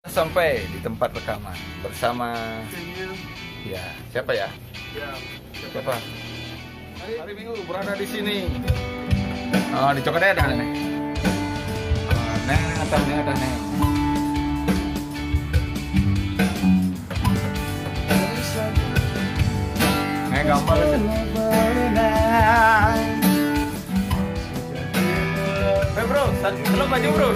Sampai di tempat rekaman bersama ya siapa ya? Siapa? Hari Minggu berada di sini. Oh, di Cokedet ada nih. Ada nih. Gambar bro, salam maju bro.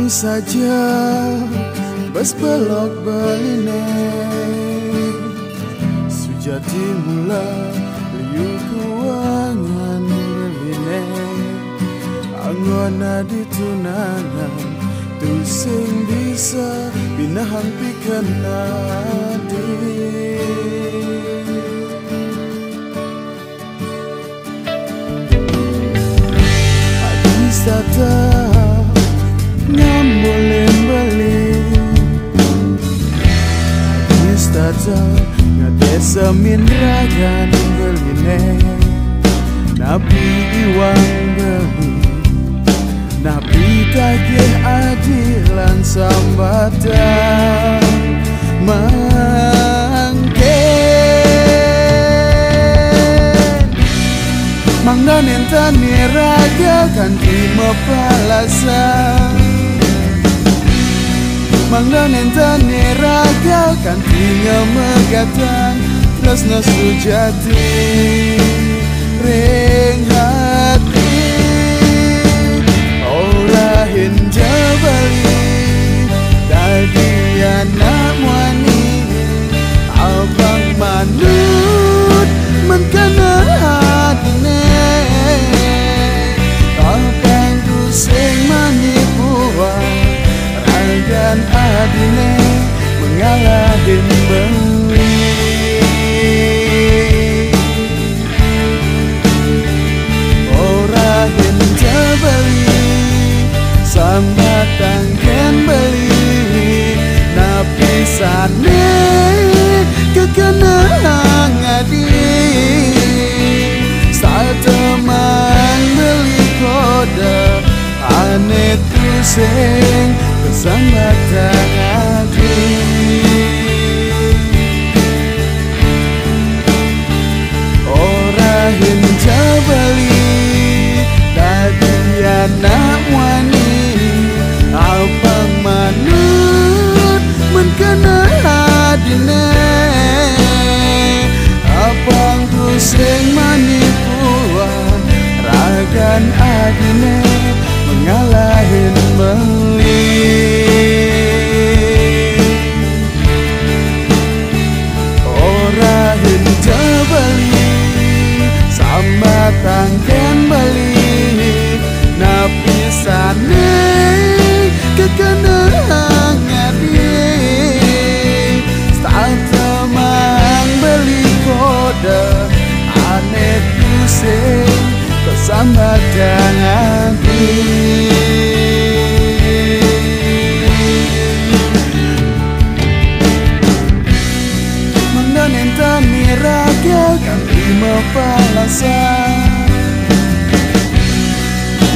Saja bas belok beline sujati mula liu kuangan beline anggona ditunangan tu sing bisa binahan pikan nadi adi sata boleh-boleh Istata ngadesa min ragan beline Nabi iwang beli Nabi tagih adilan sambatan Mangken Mangdan entan raga kan terima balasan Mangdan entan raga kan tinggal megatan tresna sujati ring hati ora hinja bali dadi anak wani abang manut menkana hatine abang tu sing manipuan dan adine mengalahin beli orahin jabali sambatan ken beli napisane kekenang adi saat teman beli kode aneh tu sing kesambatan hati orahin jabali tadi anak wani abang manut menkena hadine abang tu sing manipuan ragan adine mengalahin beli orahin jabali sambatan ken bali napisane kekenang adi saat teman beli kode aneh pusing kesambatan hati raga kan terima balasan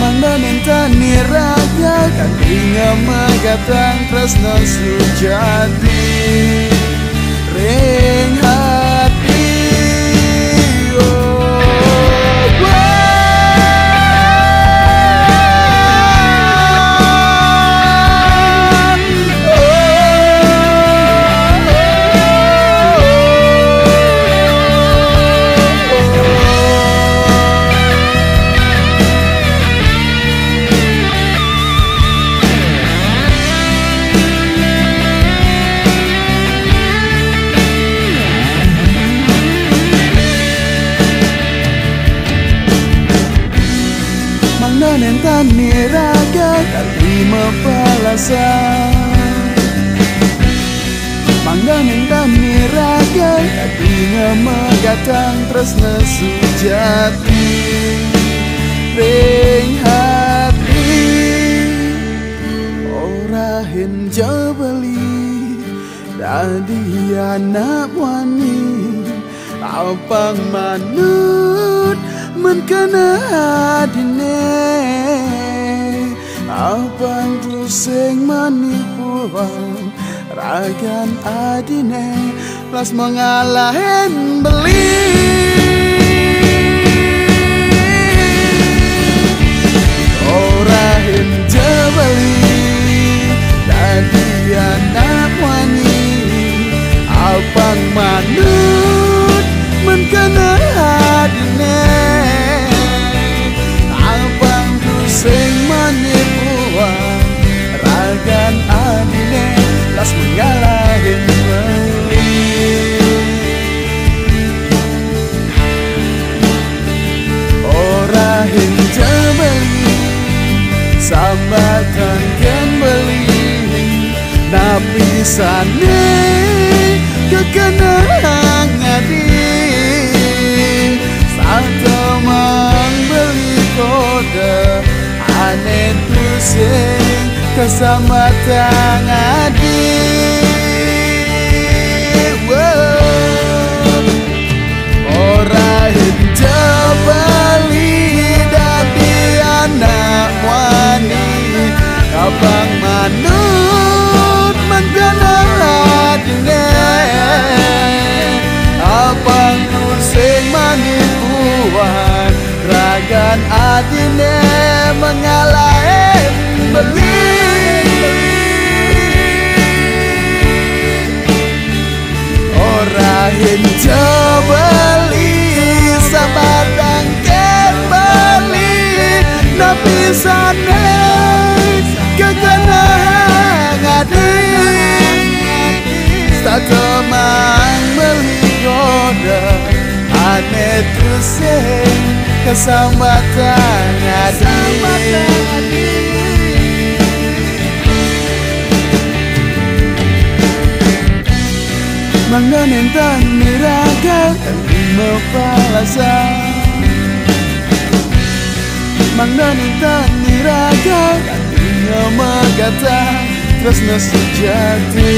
Mandan entani raga kan tinggal megatan tresna sujati ring hati nentani raga kadinga megatang tresna sujati ring hati ora henjo beli dadi anak wani apang manut menkana adine apang ruseng manipuang ragan adine las mengalahin beli orahin jebeli dadi anak wani apang manut menkana adine apang ruseng manipuang ragan adine las mengalahin beli orahin jebeli sambarkan ken beli napisane kekenang adi satu mang beli kode aneh pusing kesamatan adi orahin jebeli dadi anak wani abang manut menggana adine abang pusing manipuan ragan adine mengalahin beli orahin jebeli sabatang ken beli napisane kekenang adi satemang beli kode aneh tusing kesambatan adi Mangganin tani raga lima palasan Mangganin tani raga lima megata tresna sejati